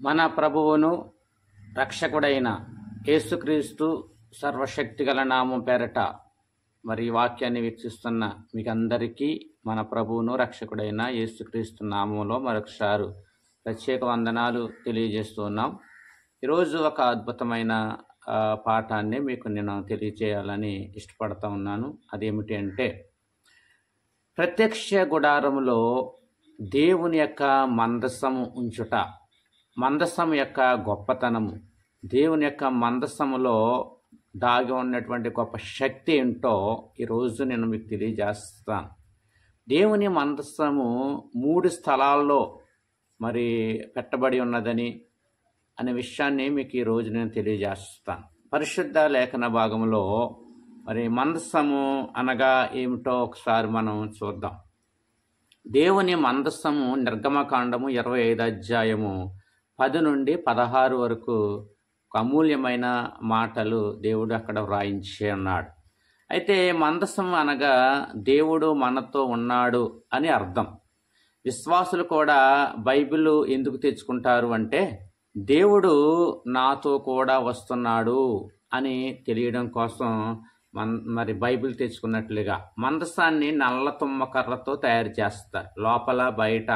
మన ప్రభువును రక్షకుడైన యేసుక్రీస్తు సర్వశక్తిగల నామం పేరట మరి ఈ వాక్యాన్ని వీక్షిస్తున్న మీకందరికీ మన ప్రభువును రక్షకుడైన యేసుక్రీస్తు నామంలో మరొకసారి ప్రత్యేక వందనాలు తెలియజేస్తున్నాం. ఈరోజు ఒక అద్భుతమైన పాఠాన్ని మీకు నేను తెలియజేయాలని ఇష్టపడతా ఉన్నాను. అదేమిటి అంటే, ప్రత్యక్ష గుడారములో దేవుని యొక్క మందసము ఉంచుట, మందసం యొక్క గొప్పతనము, దేవుని యొక్క మందసములో దాగి ఉన్నటువంటి గొప్ప శక్తి ఏంటో ఈరోజు నేను మీకు తెలియజేస్తాను. దేవుని మందసము 3 స్థలాల్లో మరి పెట్టబడి ఉన్నదని అనే విషయాన్ని మీకు ఈరోజు నేను తెలియజేస్తాను. పరిశుద్ధ లేఖన భాగంలో మరి మందసము అనగా ఏమిటో ఒకసారి మనం చూద్దాం. దేవుని మందసము నిర్గమకాండము 25 అధ్యాయము 10 నుండి 16 వరకు ఒక అమూల్యమైన మాటలు దేవుడు అక్కడ వ్రాయించి ఉన్నాడు. అయితే మందసం అనగా దేవుడు మనతో ఉన్నాడు అని అర్థం. విశ్వాసులు కూడా బైబిల్ ఎందుకు తెచ్చుకుంటారు అంటే, దేవుడు నాతో కూడా వస్తున్నాడు అని తెలియడం కోసం మరి బైబిల్ తెచ్చుకున్నట్లుగా మందసాన్ని నల్ల తుమ్మ కర్రతో తయారు చేస్తారు. లోపల బయట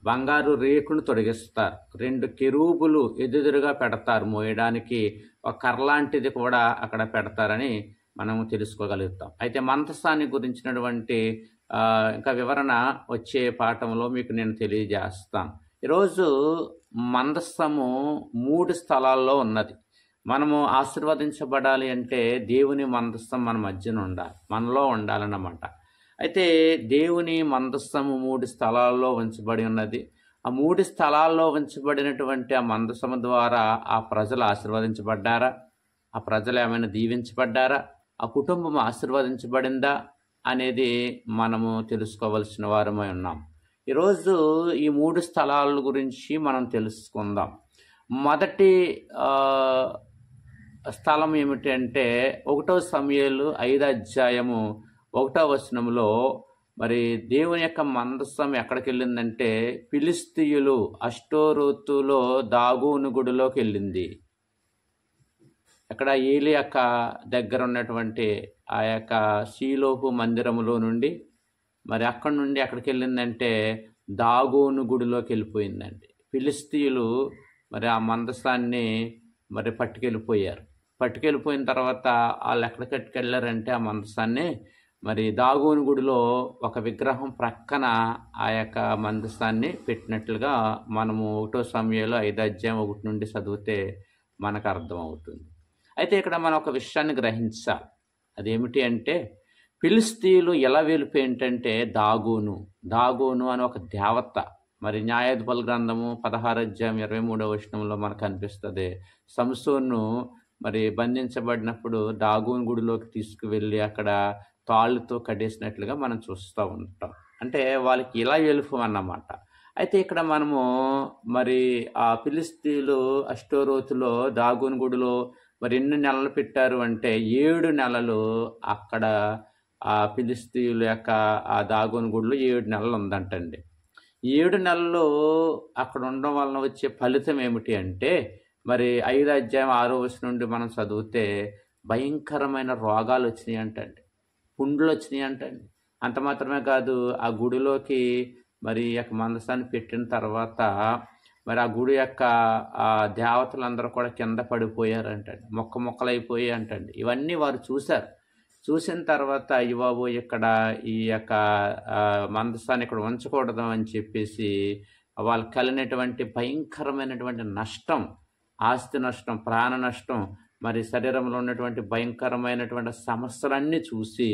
బంగారు రేకును తొడిగిస్తారు. 2 కెరూబులు ఎదురుగా పెడతారు, మోయడానికి ఒక కర్ర లాంటిది కూడా అక్కడ పెడతారని మనం తెలుసుకోగలుగుతాం. అయితే మందసాన్ని గురించినటువంటి ఇంకా వివరణ వచ్చే పాఠంలో మీకు నేను తెలియజేస్తాను. ఈరోజు మందసము 3 స్థలాల్లో ఉన్నది. మనము ఆశీర్వదించబడాలి అంటే దేవుని మందసం మన మధ్యన ఉండాలి, మనలో ఉండాలన్నమాట. అయితే దేవుని మందసము 3 స్థలాల్లో ఉంచబడి ఉన్నది. ఆ 3 స్థలాల్లో ఉంచబడినటువంటి ఆ మందసము ద్వారా ఆ ప్రజలు ఆశీర్వదించబడ్డారా? ఆ ప్రజలు ఏమైనా దీవించబడ్డారా? ఆ కుటుంబం ఆశీర్వదించబడిందా అనేది మనము తెలుసుకోవలసిన వారమై ఉన్నాం. ఈరోజు ఈ 3 స్థలాల గురించి మనం తెలుసుకుందాం. మొదటి స్థలం ఏమిటి అంటే, 1 సమూయేలు 5 అధ్యాయము 1వ వచనంలో మరి దేవుని యొక్క మందసం ఎక్కడికి వెళ్ళిందంటే, ఫిలిస్తీయులు అష్టోరోతులో దాగోను గుడిలోకి వెళ్ళింది. అక్కడ ఏలి యొక్క దగ్గర ఉన్నటువంటి ఆ యొక్క షీలోహు మందిరములో నుండి మరి అక్కడి నుండి ఎక్కడికి వెళ్ళిందంటే దాగోను గుడిలోకి వెళ్ళిపోయిందండి. ఫిలిస్తీయులు మరి ఆ మందసాన్ని మరి పట్టుకెళ్ళిపోయిన తర్వాత వాళ్ళు ఎక్కడికి వెళ్ళారంటే ఆ మందసాన్ని మరి దాగోను గుడిలో ఒక విగ్రహం ప్రక్కన ఆ యొక్క మందసాన్ని పెట్టినట్లుగా మనము 1 సమూయేలు 5 అధ్యాయం 1 నుండి చదివితే మనకు అర్థమవుతుంది. అయితే ఇక్కడ మనం ఒక విషయాన్ని గ్రహించాలి. అదేమిటి అంటే, ఫిలిస్తీయులు ఎలా వెళ్ళిపోయి ఏంటంటే దాగోను అని ఒక దేవత. మరి న్యాయాధిపతుల గ్రంథము 16 అధ్యాయం 23వ వచనంలో మనకు అనిపిస్తుంది, సంసోను మరి బంధించబడినప్పుడు దాగోను గుడిలోకి తీసుకువెళ్ళి అక్కడ తాళ్ళతో కట్టేసినట్లుగా మనం చూస్తూ ఉంటాం. అంటే వాళ్ళకి ఇలా వెళ్ళిపోమన్నమాట. అయితే ఇక్కడ మనము మరి ఆ ఫిలిస్తీయులు అష్టోరోతులో దాగోను గుడిలో మరి ఎన్ని నెలలు పెట్టారు అంటే 7 నెలలు అక్కడ ఆ ఫిలిస్తీయుల యొక్క ఆ దాగోను గుడిలో 7 నెలలు ఉందంటండి. 7 నెలలు అక్కడ ఉండడం వలన వచ్చే ఫలితం ఏమిటి అంటే, మరి 5 అధ్యాయం 6వ వచనం నుండి మనం చదివితే భయంకరమైన రోగాలు వచ్చినాయి అంటండి, పుండ్లు వచ్చినాయి అంటండి. అంత మాత్రమే కాదు, ఆ గుడిలోకి మరి యొక్క మందసాన్ని పెట్టిన తర్వాత మరి ఆ గుడి యొక్క ఆ దేవతలందరూ కూడా కింద పడిపోయారంటండి, మొక్కలైపోయి అంటండి. ఇవన్నీ వారు చూశారు. చూసిన తర్వాత బాబు ఇక్కడ ఈ యొక్క మందసాన్ని ఇక్కడ ఉంచకూడదు అని చెప్పేసి వాళ్ళకి కలిగినటువంటి భయంకరమైనటువంటి నష్టం, ఆస్తి నష్టం, ప్రాణ నష్టం, మరి శరీరంలో ఉన్నటువంటి భయంకరమైనటువంటి సమస్యలన్నీ చూసి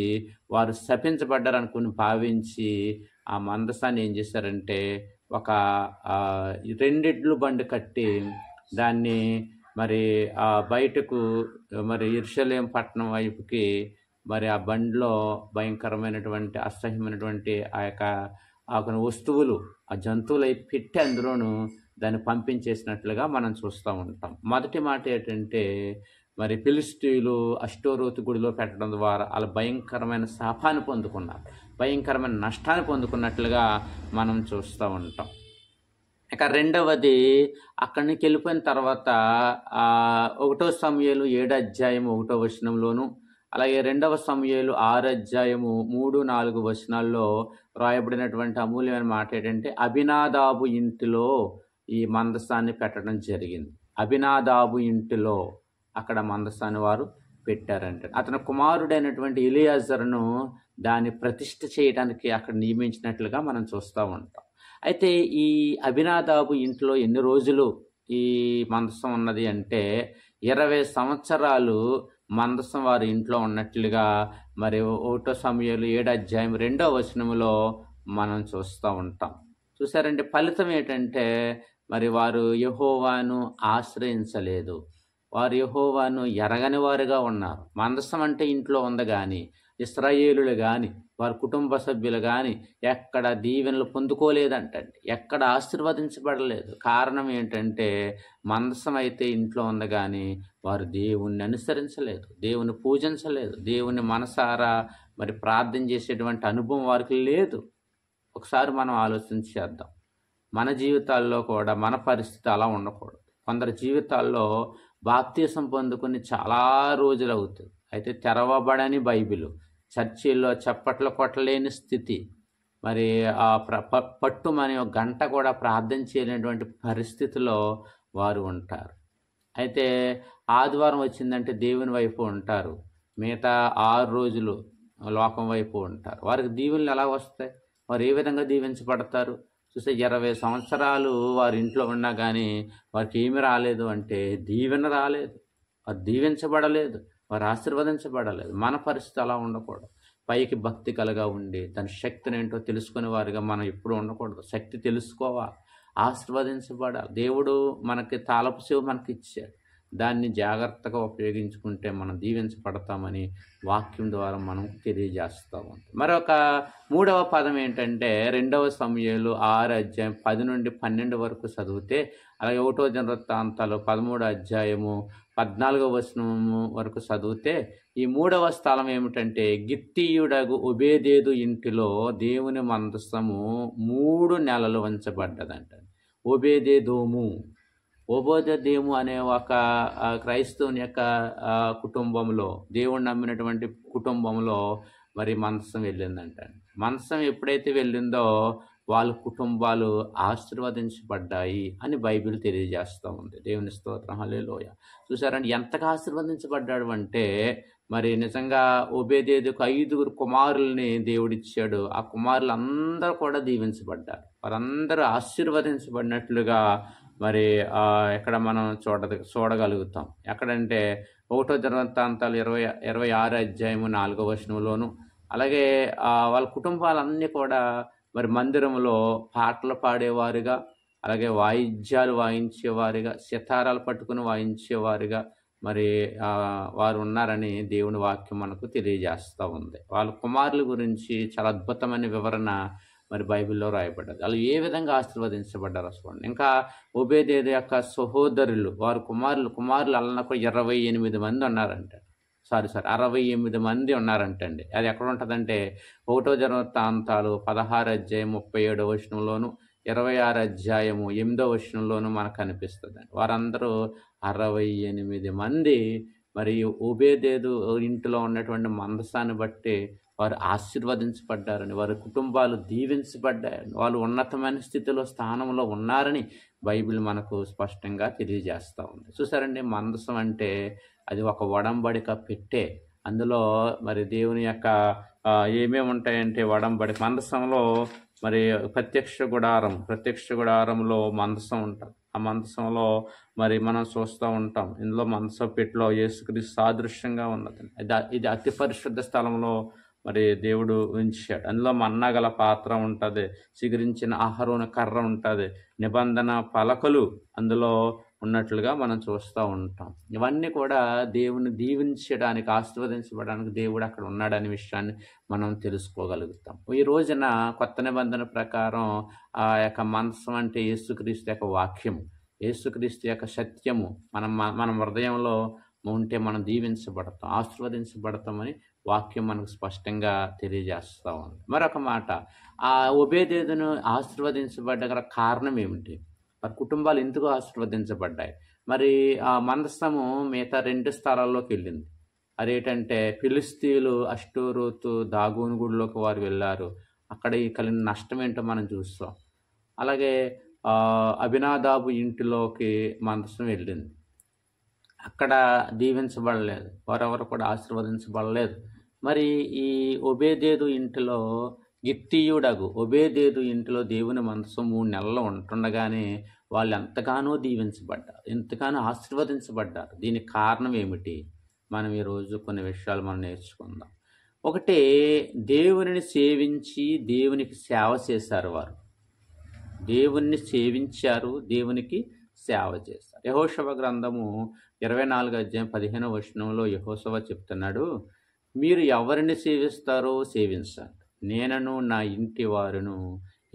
వారు శపించబడ్డారనుకుని భావించి ఆ మందసాన్ని ఏం చేశారంటే ఒక 2 ఎడ్ల బండి కట్టి దాన్ని మరి బయటకు మరి యెరూషలేము పట్టణం వైపుకి మరి ఆ బండిలో భయంకరమైనటువంటి అసహ్యమైనటువంటి ఆ యొక్క వస్తువులు, ఆ జంతువులు అవి పెట్టి అందులోనూ దాన్ని పంపించేసినట్లుగా మనం చూస్తూ ఉంటాం. మొదటి మాట ఏంటంటే, మరి ఫిలిస్తీయులు అష్టోరోతు గుడిలో పెట్టడం ద్వారా వాళ్ళు భయంకరమైన శాపాన్ని పొందుకున్నారు, భయంకరమైన నష్టాన్ని పొందుకున్నట్లుగా మనం చూస్తూ ఉంటాం. ఇక రెండవది అక్కడి నుంచి వెళ్ళిపోయిన తర్వాత 1 సమూయేలు 7 అధ్యాయం 1 వచనంలోను, అలాగే 2 సమూయేలు 6 అధ్యాయము 3, 4 వచనాల్లో రాయబడినటువంటి అమూల్యమైన మాట ఏంటంటే, అబినాదాబు ఇంటిలో ఈ మందసాన్ని పెట్టడం జరిగింది. అబినాదాబు ఇంటిలో అక్కడ మందసాన్ని వారు పెట్టారంట. అతని కుమారుడైనటువంటి ఎలియాజరును దాన్ని ప్రతిష్ఠ చేయడానికి అక్కడ నియమించినట్లుగా మనం చూస్తూ ఉంటాం. అయితే ఈ అబినాదాబు ఇంట్లో ఎన్ని రోజులు ఈ మందసం ఉన్నది అంటే 20 సంవత్సరాలు మందసం వారి ఇంట్లో ఉన్నట్లుగా మరి 1 సమూయేలు 7 అధ్యాయం 2వ వచనములో మనం చూస్తూ ఉంటాం. చూసారంటే ఫలితం ఏంటంటే మరి వారు యెహోవాను ఆశ్రయించలేదు. వారు యెహోవాను ఎరగని వారుగా ఉన్నారు. మందసం అంటే ఇంట్లో ఉంది కానీ ఇశ్రాయేలులు కానీ వారి కుటుంబ సభ్యులు కానీ ఎక్కడ దీవెనలు పొందుకోలేదంటండి, ఎక్కడ ఆశీర్వదించబడలేదు. కారణం ఏంటంటే మందసం అయితే ఇంట్లో ఉంది కానీ వారు దేవుణ్ణి అనుసరించలేదు, దేవుని పూజించలేదు, దేవుని మనసారా మరి ప్రార్థన చేసేటువంటి అనుభవం వారికి లేదు. ఒకసారి మనం ఆలోచన చేద్దాం. మన జీవితాల్లో కూడా మన పరిస్థితి అలా ఉండకూడదు. కొందరి జీవితాల్లో బాప్తీసం పొందుకుని చాలా రోజులు అవుతుంది, అయితే తెరవబడని బైబిలు, చర్చిల్లో చప్పట్లు కొట్టలేని స్థితి, మరి ఆ పట్టుమని ఒక గంట కూడా ప్రార్థన చేయలేనటువంటి పరిస్థితిలో వారు ఉంటారు. అయితే ఆదివారం వచ్చిందంటే దేవుని వైపు ఉంటారు, మిగతా 6 రోజులు లోకం వైపు ఉంటారు. వారికి దీవెనలు ఎలా వస్తాయి? వారు ఏ విధంగా దీవించబడతారు? చూస్తే 20 సంవత్సరాలు వారి ఇంట్లో ఉన్నా కానీ వారికి ఏమి రాలేదు అంటే దీవెన రాలేదు, వారు దీవించబడలేదు, వారు ఆశీర్వదించబడలేదు. మన పరిస్థితి అలా ఉండకూడదు. పైకి భక్తి కలగా ఉండి దాని శక్తిని ఏంటో తెలుసుకునే వారిగా మనం ఎప్పుడు ఉండకూడదు. శక్తి తెలుసుకోవాలి, ఆశీర్వదించబడాలి. దేవుడు మనకి తాళపు చెవి మనకి ఇచ్చాడు, దాన్ని జాగ్రత్తగా ఉపయోగించుకుంటే మనం దీవించబడతామని వాక్యం ద్వారా మనం తెలియజేస్తాము. మరొక 3వ పదం ఏంటంటే 2 సమూయేలు 6 అధ్యాయం 10 నుండి 12 వరకు చదివితే, అలాగే 1 దినవృత్తాంతాలు 13 అధ్యాయము 14వ వచనము వరకు చదివితే, ఈ 3వ స్థలం ఏమిటంటే గిత్తీయుడగు ఒబేదేదు ఇంటిలో దేవుని మందసము 3 నెలలు ఉంచబడ్డదంట. ఓబేదేదోము అనే ఒక క్రైస్తవుని యొక్క కుటుంబంలో, దేవుడు నమ్మినటువంటి కుటుంబంలో మరి మందసం వెళ్ళిందంట. మందసం ఎప్పుడైతే వెళ్ళిందో వాళ్ళ కుటుంబాలు ఆశీర్వదించబడ్డాయి అని బైబిల్ తెలియజేస్తూ ఉంది. దేవుని స్తోత్రం, హల్లెలూయా. చూసారండి ఎంతగా ఆశీర్వదించబడ్డాడు అంటే, మరి నిజంగా ఒబేదేదుకు 5 కుమారుల్ని దేవుడిచ్చాడు. ఆ కుమారులు అందరూ కూడా దీవించబడ్డారు, వారందరూ ఆశీర్వదించబడినట్లుగా మరి ఎక్కడ మనం చూడగలుగుతాం. ఎక్కడంటే 1 దినవృత్తాంతాలు 26 అధ్యాయము 4వ వచనంలోను, అలాగే వాళ్ళ కుటుంబాలన్నీ కూడా మరి మందిరంలో పాటలు పాడేవారుగా, అలాగే వాయిద్యాలు వాయించేవారుగా, సితారాలు పట్టుకుని వాయించేవారుగా మరి వారు ఉన్నారని దేవుని వాక్యం మనకు తెలియజేస్తూ ఉంది. వాళ్ళ కుమారుల గురించి చాలా అద్భుతమైన వివరణ మరి బైబిల్లో రాయబడ్డది. వాళ్ళు ఏ విధంగా ఆశీర్వదించబడ్డారు చూడండి. ఇంకా ఒబేదేదు యొక్క సహోదరులు, వారు కుమారులు అల్లనకు 28 మంది ఉన్నారంట. 68 మంది ఉన్నారంటండి. అది ఎక్కడ ఉంటుందంటే 1 దినవృత్తాంతాలు 16 అధ్యాయం 37 వచనంలోను, 26 అధ్యాయము 8వ వచనంలోను మనకు కనిపిస్తుంది. వారందరూ 68 మంది మరి ఒబేదేదు ఇంటిలో ఉన్నటువంటి మందసాన్ని బట్టి వారు ఆశీర్వదించబడ్డారని, వారి కుటుంబాలు దీవించబడ్డారని, వాళ్ళు ఉన్నతమైన స్థితిలో స్థానంలో ఉన్నారని బైబిల్ మనకు స్పష్టంగా తెలియజేస్తూ ఉంది. చూసారండి, మందసం అంటే అది ఒక ఒడంబడిక పెట్టే. అందులో మరి దేవుని యొక్క ఏమేమి ఉంటాయంటే ఒడంబడిక మందసంలో మరి ప్రత్యక్ష గుడారంలో మందసం ఉంటుంది. ఆ మందసంలో మరి మనం చూస్తూ ఉంటాం. ఇందులో మందసం పెట్టిలో యేసుక్రీస్తు సాదృశ్యంగా ఉన్నది. ఇది అతి పరిశుద్ధ స్థలంలో మరి దేవుడు ఉంచాడు. అందులో మన్నా గల పాత్ర ఉంటుంది, చిగురించిన అహరోను కర్ర ఉంటుంది, నిబంధన పలకలు అందులో ఉన్నట్లుగా మనం చూస్తూ ఉంటాం. ఇవన్నీ కూడా దేవుని దీవించడానికి, ఆశీర్వదించబడడానికి దేవుడు అక్కడ ఉన్నాడనే విషయాన్ని మనం తెలుసుకోగలుగుతాం. ఈ రోజున కొత్త నిబంధన ప్రకారం ఆ యొక్క మందసం అంటే యేసుక్రీస్తు యొక్క వాక్యము, యేసుక్రీస్తు యొక్క సత్యము మన హృదయంలో ఉంటే మనం దీవించబడతాం, ఆశీర్వదించబడతామని వాక్యం మనకు స్పష్టంగా తెలియజేస్తూ ఉంది. మరొక మాట, ఆ ఒబేదేదును ఆశీర్వదించబడ్డ కారణం ఏమిటి? వారి కుటుంబాలు ఎందుకు ఆశీర్వదించబడ్డాయి? మరి ఆ మందసము మిగతా 2 స్థలాల్లోకి వెళ్ళింది. అదేంటంటే ఫిలిష్తీయులు అష్టోరోతు దాగోను గుడిలోకి వారు వెళ్ళారు. అక్కడ ఈ కలిగిన నష్టం ఏంటో మనం చూస్తాం. అలాగే అబినాదాబు ఇంటిలోకి మందసం వెళ్ళింది. అక్కడ దీవించబడలేదు. వారెవరు కూడా ఆశీర్వదించబడలేదు. మరి ఈ ఒబేదేదు ఇంటిలో గిత్తీయుడగు ఒబేదేదు ఇంటిలో దేవుని మందసం 3 నెలలు ఉంటుండగానే వాళ్ళు ఎంతగానో దీవించబడ్డారు. ఎంతగానో ఆశీర్వదించబడ్డారు. దీనికి కారణం ఏమిటి? మనం ఈరోజు కొన్ని విషయాలు మనం నేర్చుకుందాం. ఒకటి, దేవునిని సేవించి దేవునికి సేవ చేశారు వారు. దేవుణ్ణి సేవించారు, దేవునికి సేవ చేశారు. యెహోషువ గ్రంథము 24 అధ్యాయం 15వ వచనంలో యెహోషువ చెప్తున్నాడు, మీరు ఎవరిని సేవిస్తారో సేవించండి, నేనను నా ఇంటి వారును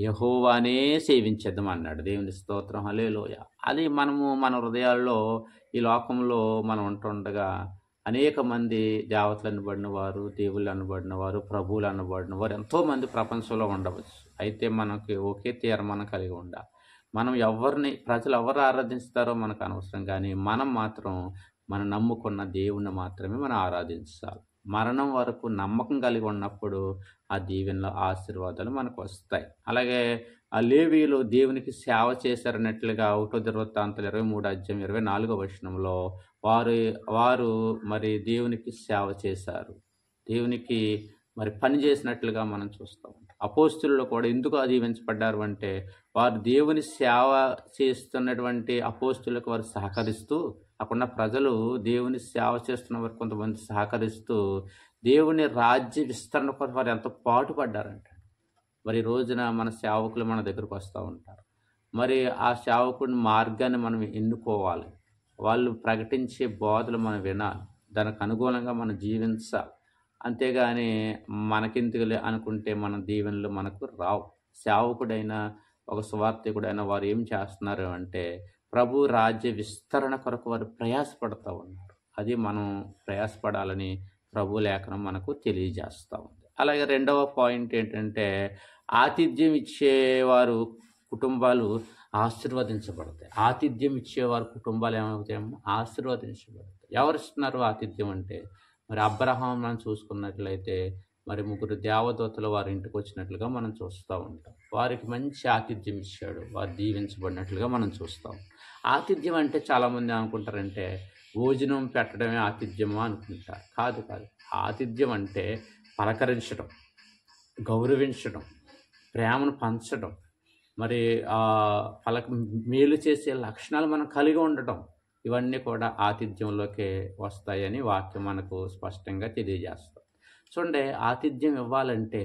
యెహోవానే సేవించేద్దాం అన్నాడు. దేవుని స్తోత్రం, హల్లెలూయా. అది మనము మన హృదయాల్లో ఈ లోకంలో మనం ఉంటుండగా అనేక మంది దేవతలు అనబడిన వారు, దేవుళ్ళు అనబడిన వారు, ప్రభువులు అనబడిన వారు ఎంతోమంది ప్రపంచంలో ఉండవచ్చు. అయితే మనకి ఒకే తీర్మానం కలిగి ఉండాలి. మనం ప్రజలు ఎవరు ఆరాధిస్తారో మనకు అనవసరం, కానీ మనం మాత్రం మనం నమ్ముకున్న దేవుణ్ణి మాత్రమే మనం ఆరాధించాలి. మరణం వరకు నమ్మకం కలిగి ఉన్నప్పుడు ఆ దీవెనల ఆశీర్వాదాలు మనకు వస్తాయి. అలాగే ఆ లేవీయులు దేవునికి సేవ చేశారన్నట్లుగా 1 దినవృత్తాంతాలు 23 అధ్యాయం 24వ వచనంలో వారు మరి దేవునికి సేవ చేశారు, దేవునికి మరి పని చేసినట్లుగా మనం చూస్తాం. అపోస్తులు కూడా ఎందుకు దీవించబడ్డారు అంటే, వారు దేవుని సేవ చేస్తున్నటువంటి అపోస్తులకు వారు సహకరిస్తూ, అక్కడున్న ప్రజలు దేవుని సేవ చేస్తున్న వారు కొంతమంది సహకరిస్తూ దేవుని రాజ్య విస్తరణ కోసం వారు ఎంతో పాటుపడ్డారంట. మరి ఈ రోజున మన సేవకులు మన దగ్గరకు వస్తూ ఉంటారు. మరి ఆ సేవకుని మార్గాన్ని మనం ఎన్నుకోవాలి. వాళ్ళు ప్రకటించే బోధలు మనం వినాలి, దానికి అనుగుణంగా మనం జీవించాలి. అంతేగాని మనకెందుకులే అనుకుంటే మన దీవెనలు మనకు రావు. సేవకుడైనా ఒక సువార్థికుడైనా వారు ఏం చేస్తున్నారు అంటే, ప్రభు రాజ్య విస్తరణ కొరకు వారు ప్రయాసపడుతూ ఉన్నారు. అది మనం ప్రయాసపడాలని ప్రభు లేఖనం మనకు తెలియజేస్తూ ఉంది. అలాగే రెండవ పాయింట్ ఏంటంటే, ఆతిథ్యం ఇచ్చేవారు కుటుంబాలు ఆశీర్వదించబడతాయి. ఆతిథ్యం ఇచ్చేవారు కుటుంబాలు ఏమవుతాయేమో ఆశీర్వదించబడతాయి. ఎవరు ఇస్తున్నారు ఆతిథ్యం అంటే, మరి అబ్రహాం మనం చూసుకున్నట్లయితే మరి 3 దేవదూతలు వారి ఇంటికి వచ్చినట్లుగా మనం చూస్తూ ఉంటాం. వారికి మంచి ఆతిథ్యం ఇచ్చాడు, వారు దీవించబడినట్లుగా మనం చూస్తాం. ఆతిథ్యం అంటే చాలామంది అనుకుంటారంటే భోజనం పెట్టడమే ఆతిథ్యమా అనుకుంటారు. కాదు. ఆతిథ్యం అంటే పలకరించడం, గౌరవించడం, ప్రేమను పంచడం, మరి మేలు చేసే లక్షణాలు మనం కలిగి ఉండటం, ఇవన్నీ కూడా ఆతిథ్యంలోకి వస్తాయని వాక్యం మనకు స్పష్టంగా తెలియజేస్తాం. చూడండి, ఆతిథ్యం ఇవ్వాలంటే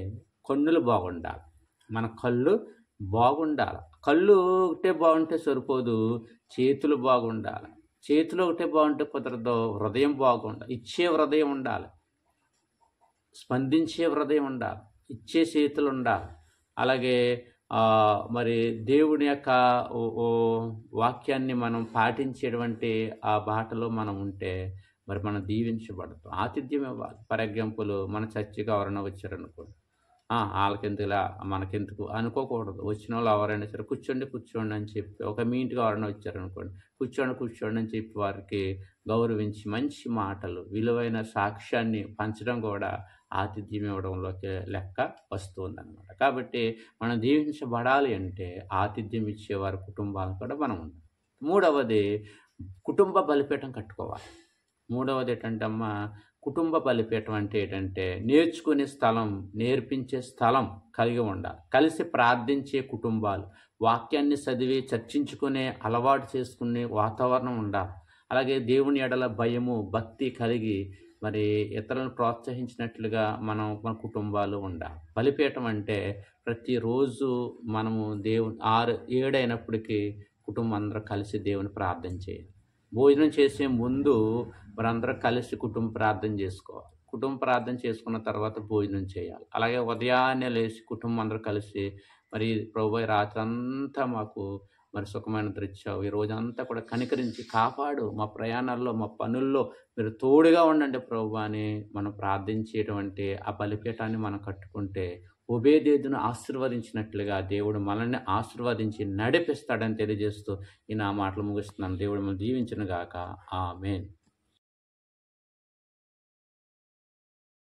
కన్నులు బాగుండాలి, మన కళ్ళు బాగుండాలి. కళ్ళు ఒకటే బాగుంటే సరిపోదు, చేతులు బాగుండాలి. చేతులు ఒకటే బాగుంటే కుదరదు, హృదయం బాగుండాలి. ఇచ్చే హృదయం ఉండాలి, స్పందించే హృదయం ఉండాలి, ఇచ్చే చేతులు ఉండాలి. అలాగే మరి దేవుని యొక్క వాక్యాన్ని మనం పాటించేటువంటి ఆ బాటలో మనం ఉంటే మరి మనం దీవించబడతాం. ఆతిథ్యం ఇవ్వాలి. ఫర్ ఎగ్జాంపుల్, మన చర్చికి ఎవరైనా వచ్చారనుకోండి, వాళ్ళకెందుకులా మనకెందుకు అనుకోకూడదు. వచ్చిన వాళ్ళు ఎవరైనా సరే కూర్చోండి అని చెప్పి, ఒక మీ ఇంటికి ఎవరైనా వచ్చారనుకోండి, కూర్చోండి అని చెప్పి వారికి గౌరవించి మంచి మాటలు, విలువైన సాక్ష్యాన్ని పంచడం కూడా ఆతిథ్యం ఇవ్వడంలోకి లెక్క వస్తుందన్నమాట. కాబట్టి మనం దీవించబడాలి అంటే ఆతిథ్యం ఇచ్చేవారి కుటుంబాలు కూడా మనం ఉండాలి. మూడవది, కుటుంబ బలిపీఠం కట్టుకోవాలి. మూడవది ఏంటంటే కుటుంబ బలిపీఠం అంటే ఏంటంటే నేర్చుకునే స్థలం, నేర్పించే స్థలం కలిగి ఉండాలి. కలిసి ప్రార్థించే కుటుంబాలు, వాక్యాన్ని చదివి చర్చించుకునే అలవాటు చేసుకునే వాతావరణం ఉండాలి. అలాగే దేవుని ఎడల భయము, భక్తి కలిగి మరి ఇతరులను ప్రోత్సహించినట్లుగా మన కుటుంబాలు ఉండాలి. బలిపీఠం అంటే ప్రతిరోజు మనము 6-7 అయినప్పటికీ కుటుంబం అందరూ కలిసి దేవుని ప్రార్థన చేయాలి. భోజనం చేసే ముందు మనందరూ కలిసి కుటుంబ ప్రార్థన చేసుకోవాలి. కుటుంబ ప్రార్థన చేసుకున్న తర్వాత భోజనం చేయాలి. అలాగే ఉదయాన్నే లేచి కుటుంబం అందరూ కలిసి, మరి ప్రభువా రాత్రి అంతా మాకు మరి సుఖమైన నిద్ర ఇచ్చావు, ఈ రోజంతా కూడా కనికరించి కాపాడు, మా ప్రయాణాల్లో మా పనుల్లో మీరు తోడుగా ఉండండి ప్రభువా అని మనం ప్రార్థించేటువంటి ఆ బలిపీఠాన్ని మనం కట్టుకుంటే ఒబేదేదును ఆశీర్వదించినట్లుగా దేవుడు మనల్ని ఆశీర్వదించి నడిపిస్తాడని తెలియజేస్తూ ఈ నా మాటలు ముగిస్తున్నాను. దేవుడు మనం దీవించును గాక. ఆమేన్.